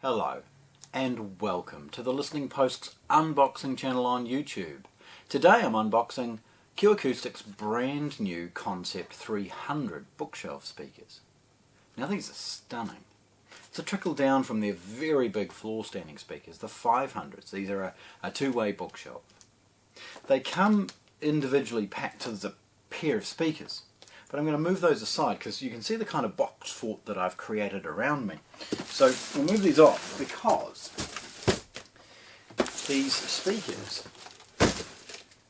Hello and welcome to the Listening Post's unboxing channel on YouTube. Today I'm unboxing Q Acoustics' brand new Concept 300 bookshelf speakers. Now these are stunning. It's a trickle down from their very big floor standing speakers, the 500s. These are a two-way bookshelf. They come individually packed as a pair of speakers. But I'm going to move those aside because you can see the kind of box fort that I've created around me. So we'll move these off because these speakers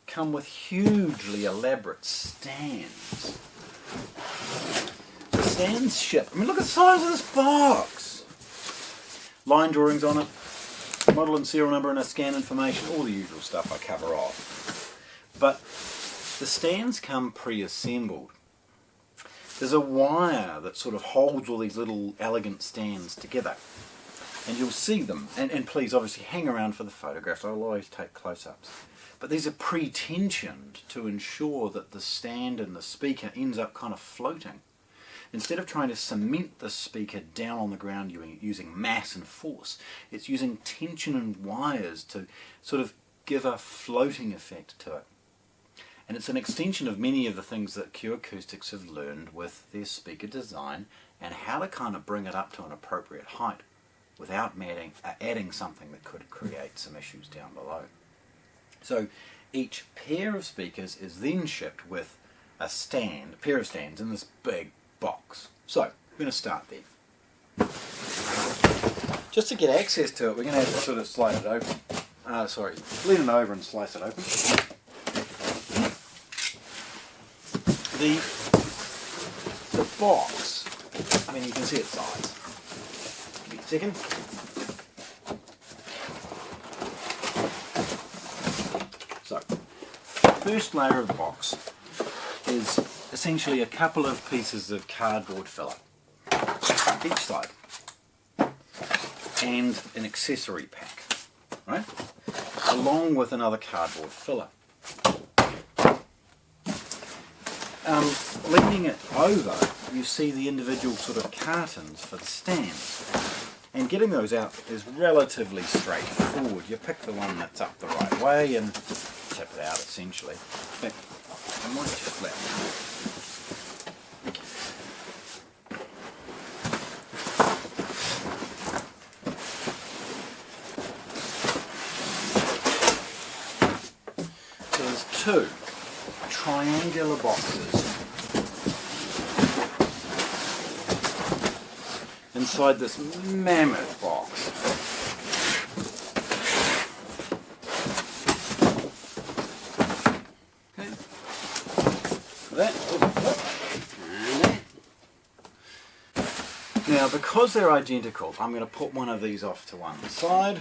come with hugely elaborate stands. The stands ship. I mean, look at the size of this box. Line drawings on it, model and serial number and a scan information, all the usual stuff I cover off. But the stands come pre-assembled. There's a wire that sort of holds all these little elegant stands together, and you'll see them, and please obviously hang around for the photographs. I'll always take close-ups, but these are pre-tensioned to ensure that the stand and the speaker ends up kind of floating. Instead of trying to cement the speaker down on the ground using mass and force, it's using tension and wires to sort of give a floating effect to it. And it's an extension of many of the things that Q Acoustics have learned with their speaker design and how to kind of bring it up to an appropriate height without adding something that could create some issues down below. So each pair of speakers is then shipped with a pair of stands in this big box. So we're going to start there. Just to get access to it, we're going to have to sort of slide it open. Lean it over and slice it open. The box, I mean, you can see its size. Give me a second. So, the first layer of the box is essentially a couple of pieces of cardboard filler, each side, and an accessory pack, right? Along with another cardboard filler. Leaning it over, you see the individual sort of cartons for the stands, and getting those out is relatively straightforward. You pick the one that's up the right way and tip it out essentially. In fact, I might just let So there's two triangular boxes inside this mammoth box. Okay. Now, because they're identical, I'm going to put one of these off to one side.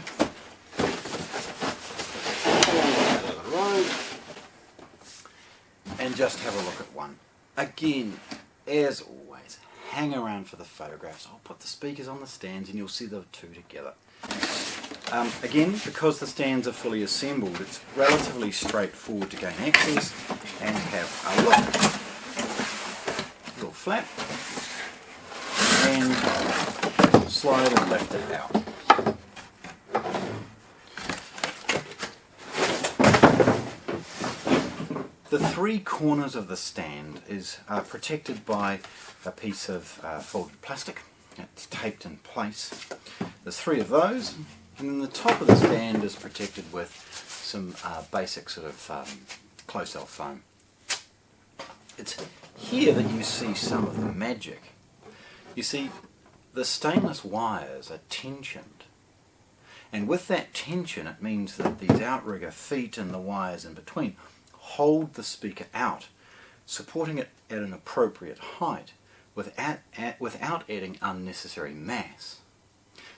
And just have a look at one. Again, as always, hang around for the photographs. I'll put the speakers on the stands and you'll see the two together. Again, because the stands are fully assembled, it's relatively straightforward to gain access and have a look. Little flap. And slide and lift it out. The three corners of the stand are protected by a piece of folded plastic. It's taped in place. There's three of those, and then the top of the stand is protected with some basic sort of close-cell foam. It's here that you see some of the magic. You see, the stainless wires are tensioned, and with that tension it means that these outrigger feet and the wires in between hold the speaker out, supporting it at an appropriate height without adding unnecessary mass.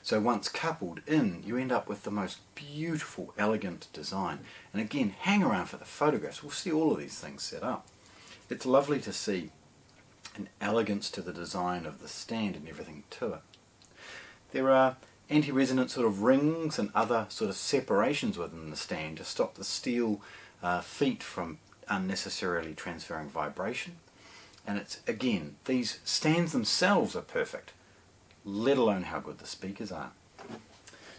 So once coupled in, you end up with the most beautiful, elegant design. And again, hang around for the photographs. We'll see all of these things set up. It's lovely to see an elegance to the design of the stand and everything to it. There are anti-resonant sort of rings and other sort of separations within the stand to stop the steel feet from unnecessarily transferring vibration. And it's, again, these stands themselves are perfect, let alone how good the speakers are.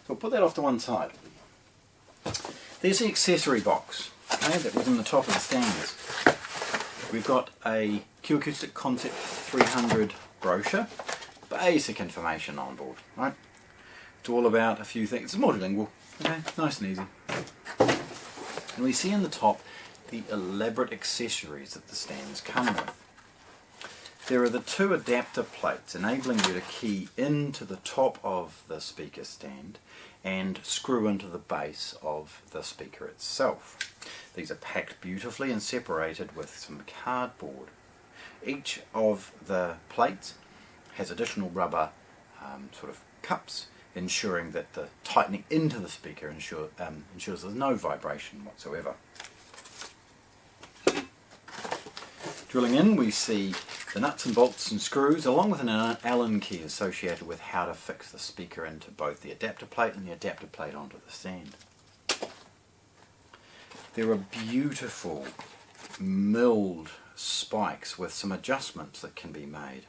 we'll put that off to one side. There's the accessory box, okay, that was in the top of the stands. We've got a Q Acoustics Concept 300 brochure, basic information on board, right? It's all about a few things. It's multilingual, okay, nice and easy. And we see in the top the elaborate accessories that the stands come with. There are the two adapter plates enabling you to key into the top of the speaker stand and screw into the base of the speaker itself. These are packed beautifully and separated with some cardboard. Each of the plates has additional rubber sort of cups, ensuring that the tightening into the speaker ensures there's no vibration whatsoever. Drilling in, we see the nuts and bolts and screws, along with an Allen key associated with how to fix the speaker into both the adapter plate and the adapter plate onto the stand. There are beautiful milled spikes with some adjustments that can be made,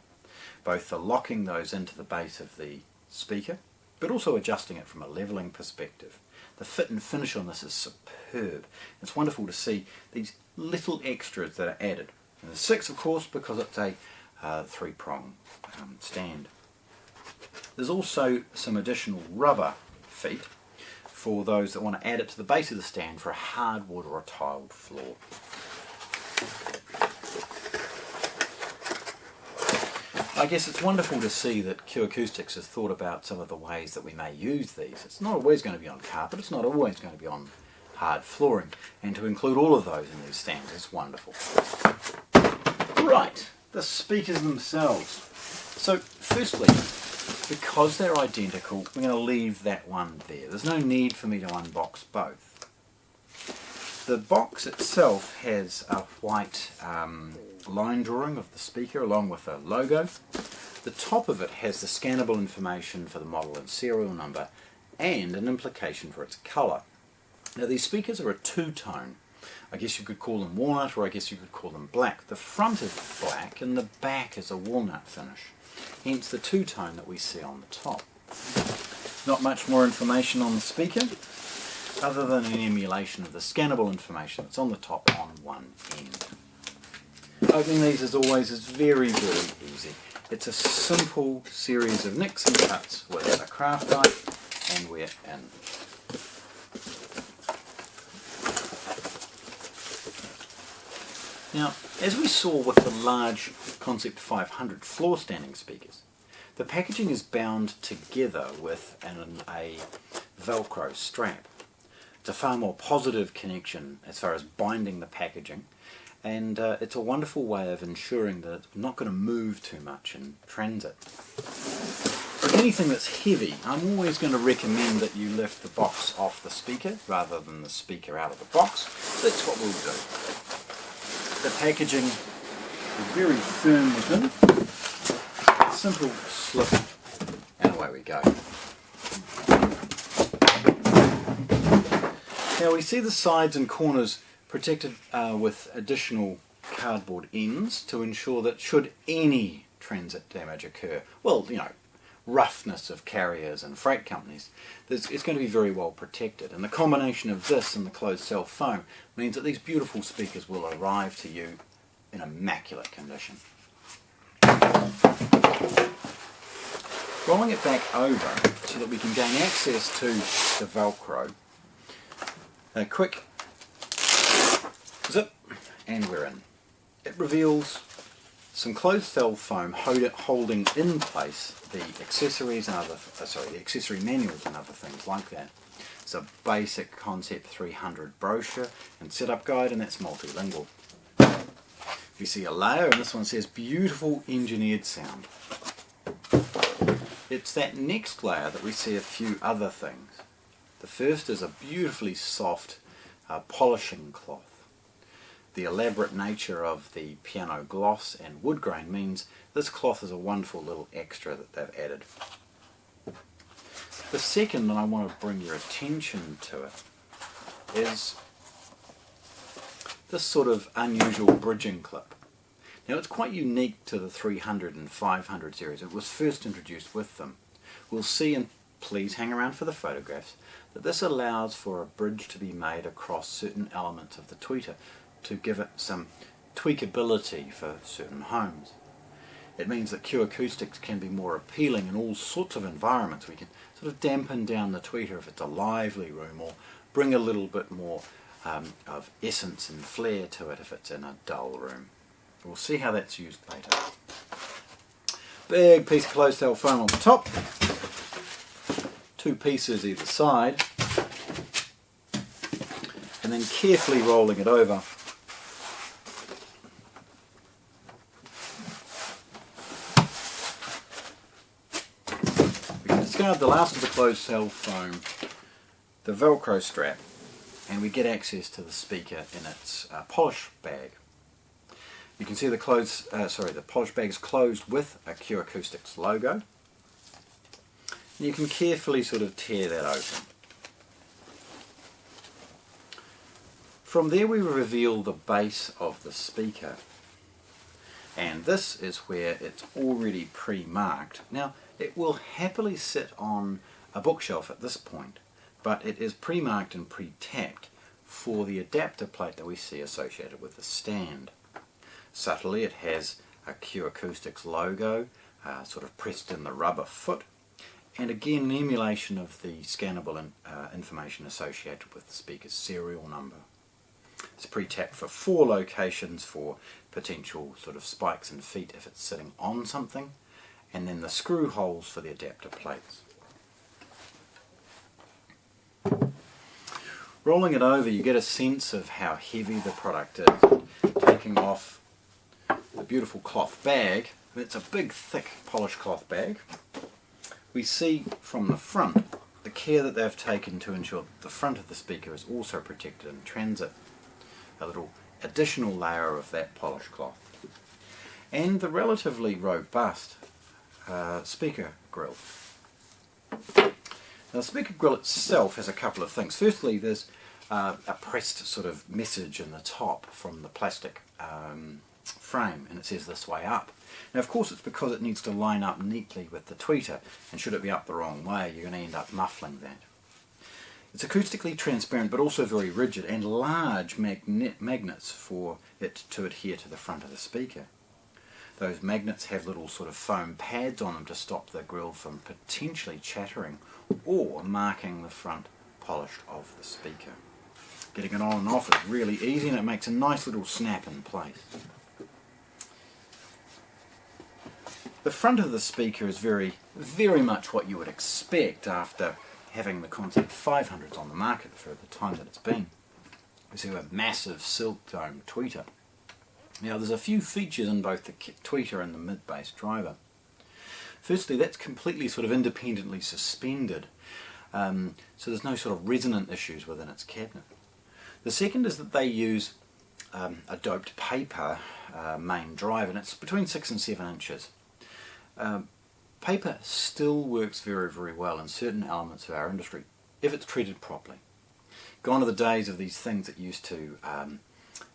both for locking those into the base of the speaker, but also adjusting it from a levelling perspective. The fit and finish on this is superb. It's wonderful to see these little extras that are added. And there's 6, of course, because it's a 3-prong stand. There's also some additional rubber feet for those that want to add it to the base of the stand for a hardwood or a tiled floor. I guess it's wonderful to see that Q Acoustics has thought about some of the ways that we may use these. It's not always going to be on carpet, it's not always going to be on hard flooring, and to include all of those in these stands is wonderful. Right, the speakers themselves. So firstly, because they're identical, we're going to leave that one there. There's no need for me to unbox both. The box itself has a white line drawing of the speaker along with a logo. The top of it has the scannable information for the model and serial number and an implication for its colour. Now these speakers are a two-tone. I guess you could call them walnut, or I guess you could call them black. The front is black and the back is a walnut finish, hence the two-tone that we see on the top. Not much more information on the speaker other than an emulation of the scannable information that's on the top on one end. Opening these, as always, is very, very easy. It's a simple series of nicks and cuts with a craft knife, and we're in. Now, as we saw with the large Concept 500 floor standing speakers, the packaging is bound together with a Velcro strap. It's a far more positive connection as far as binding the packaging, and it's a wonderful way of ensuring that it's not going to move too much in transit. For anything that's heavy, I'm always going to recommend that you lift the box off the speaker rather than the speaker out of the box. That's what we'll do. The packaging is very firm within. Simple slip, and away we go. Now we see the sides and corners protected with additional cardboard ends to ensure that should any transit damage occur, well, you know, roughness of carriers and freight companies, it's going to be very well protected. And the combination of this and the closed cell foam means that these beautiful speakers will arrive to you in immaculate condition. Rolling it back over so that we can gain access to the Velcro. A quick zip, and we're in. It reveals some closed cell foam holding in place the accessories and the accessory manuals and other things like that. It's a basic Concept 300 brochure and setup guide, and that's multilingual. You see a layer, and this one says beautiful engineered sound. It's that next layer that we see a few other things. The first is a beautifully soft polishing cloth. The elaborate nature of the piano gloss and wood grain means this cloth is a wonderful little extra that they've added. The second, and I want to bring your attention to it, is this sort of unusual bridging clip. Now it's quite unique to the 300 and 500 series. It was first introduced with them. We'll see in please hang around for the photographs, that this allows for a bridge to be made across certain elements of the tweeter to give it some tweakability for certain homes. It means that Q Acoustics can be more appealing in all sorts of environments. We can sort of dampen down the tweeter if it's a lively room, or bring a little bit more of essence and flair to it if it's in a dull room. We'll see how that's used later. Big piece of closed cell foam on the top, 2 pieces either side, and then carefully rolling it over. We can discard the last of the closed cell foam, the Velcro strap, and we get access to the speaker in its polish bag. You can see the polish bag is closed with a Q Acoustics logo. And you can carefully sort of tear that open. From there we reveal the base of the speaker. And this is where it's already pre-marked. Now, it will happily sit on a bookshelf at this point, but it is pre-marked and pre-tapped for the adapter plate that we see associated with the stand. Subtly it has a Q Acoustics logo sort of pressed in the rubber foot, and again an emulation of the scannable information associated with the speaker's serial number. It's pre-tapped for 4 locations for potential sort of spikes and feet if it's sitting on something, and then the screw holes for the adapter plates. Rolling it over, you get a sense of how heavy the product is. Taking off the beautiful cloth bag, and it's a big thick polished cloth bag, we see from the front the care that they've taken to ensure that the front of the speaker is also protected in transit. A little additional layer of that polished cloth. And the relatively robust speaker grill. Now the speaker grill itself has a couple of things. Firstly, there's a pressed sort of message in the top from the plastic frame, and it says "this way up." Now of course it's because it needs to line up neatly with the tweeter, and should it be up the wrong way you're going to end up muffling that. It's acoustically transparent but also very rigid, and large magnets for it to adhere to the front of the speaker. Those magnets have little sort of foam pads on them to stop the grill from potentially chattering or marking the front polished of the speaker. Getting it on and off is really easy, and it makes a nice little snap in place. The front of the speaker is very much what you would expect after having the Concept 500s on the market for the time that it's been. We see a massive silk dome tweeter. Now there's a few features in both the tweeter and the mid-bass driver. Firstly, that's completely sort of independently suspended, so there's no sort of resonant issues within its cabinet. The second is that they use a doped paper main drive, and it's between 6 and 7 inches. Paper still works very well in certain elements of our industry if it's treated properly. Gone are the days of these things that used to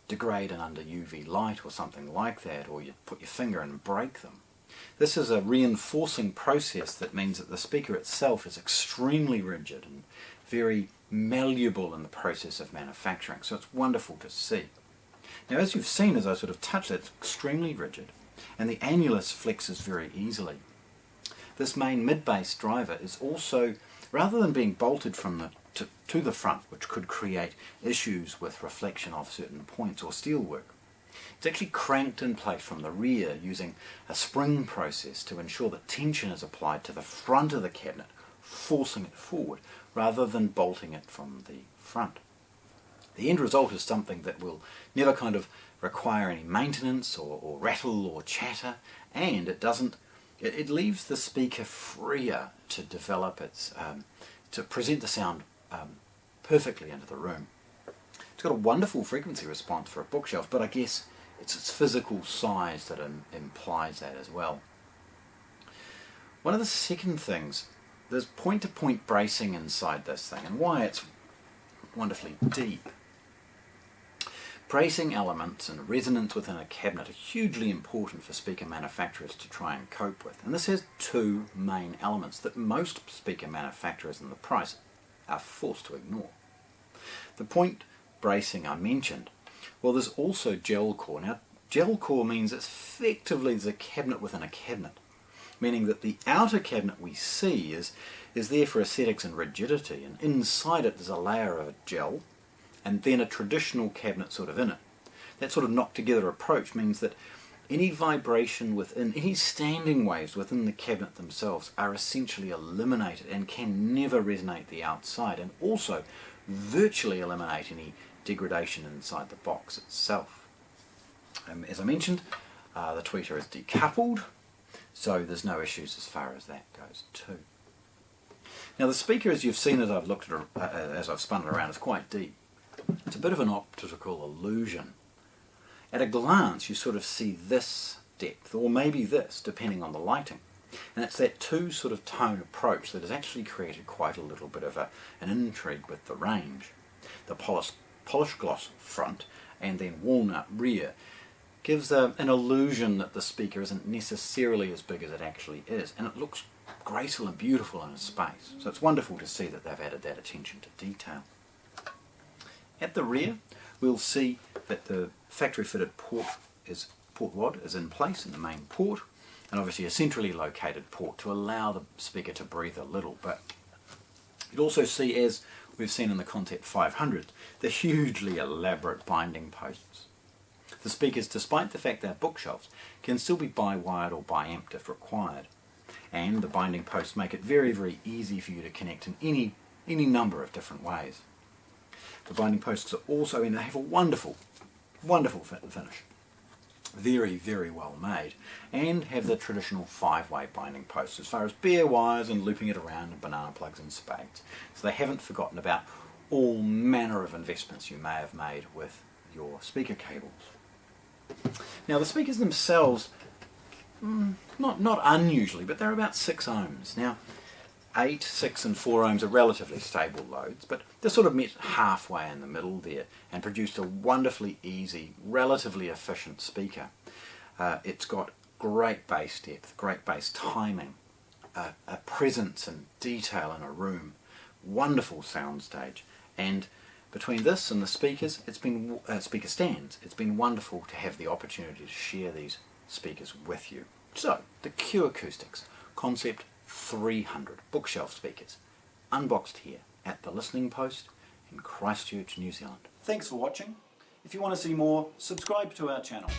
degrade and under UV light or something like that, or you put your finger and break them. This is a reinforcing process that means that the speaker itself is extremely rigid and very malleable in the process of manufacturing, so it's wonderful to see. Now as you've seen as I sort of touched it, it's extremely rigid, and the annulus flexes very easily. This main mid-bass driver is also, rather than being bolted from to the front, which could create issues with reflection of certain points or steelwork, it's actually cranked in place from the rear using a spring process to ensure that tension is applied to the front of the cabinet, forcing it forward, rather than bolting it from the front. The end result is something that will never kind of require any maintenance or rattle or chatter, and it leaves the speaker freer to develop its, to present the sound perfectly into the room. It's got a wonderful frequency response for a bookshelf, but I guess it's its physical size that implies that as well. One of the second things, there's point-to-point bracing inside this thing, and why it's wonderfully deep. Bracing elements and resonance within a cabinet are hugely important for speaker manufacturers to try and cope with, and this has two main elements that most speaker manufacturers in the price are forced to ignore. The point bracing I mentioned, well, there's also gel core. Now, gel core means effectively there's a cabinet within a cabinet, meaning that the outer cabinet we see is there for aesthetics and rigidity, and inside it there's a layer of gel and then a traditional cabinet sort of in it. That sort of knocked together approach means that any vibration within, any standing waves within the cabinet themselves are essentially eliminated and can never resonate the outside, and also virtually eliminate any degradation inside the box itself. As I mentioned, the tweeter is decoupled, so there's no issues as far as that goes too. Now the speaker, as you've seen as I've looked at it, as I've spun it around, is quite deep. It's a bit of an optical illusion. At a glance you sort of see this depth, or maybe this, depending on the lighting. And it's that two sort of tone approach that has actually created quite a little bit of an intrigue with the range. The polished gloss front and then walnut rear gives an illusion that the speaker isn't necessarily as big as it actually is, and it looks graceful and beautiful in a space. So it's wonderful to see that they've added that attention to detail. At the rear, we'll see that the factory-fitted port rod is in place in the main port, and obviously a centrally located port to allow the speaker to breathe a little bit. You'll also see, as we've seen in the Concept 500, the hugely elaborate binding posts. The speakers, despite the fact they're bookshelves, can still be bi-wired or bi-amped if required, and the binding posts make it very, very easy for you to connect in any number of different ways. The binding posts are also in, they have a wonderful, wonderful fit and finish. Very, very well made, and have the traditional 5-way binding posts as far as bare wires and looping it around and banana plugs and spades. So they haven't forgotten about all manner of investments you may have made with your speaker cables. Now the speakers themselves, not unusually, but they're about 6 ohms. Now 8, 6 and 4 ohms are relatively stable loads, but they're sort of met halfway in the middle there and produced a wonderfully easy, relatively efficient speaker. It's got great bass depth, great bass timing, a presence and detail in a room, wonderful soundstage, and between this and the speakers, it's been speaker stands, it's been wonderful to have the opportunity to share these speakers with you. So, the Q Acoustics Concept 300 bookshelf speakers, unboxed here at the Listening Post in Christchurch, New Zealand. Thanks for watching. If you want to see more, subscribe to our channel.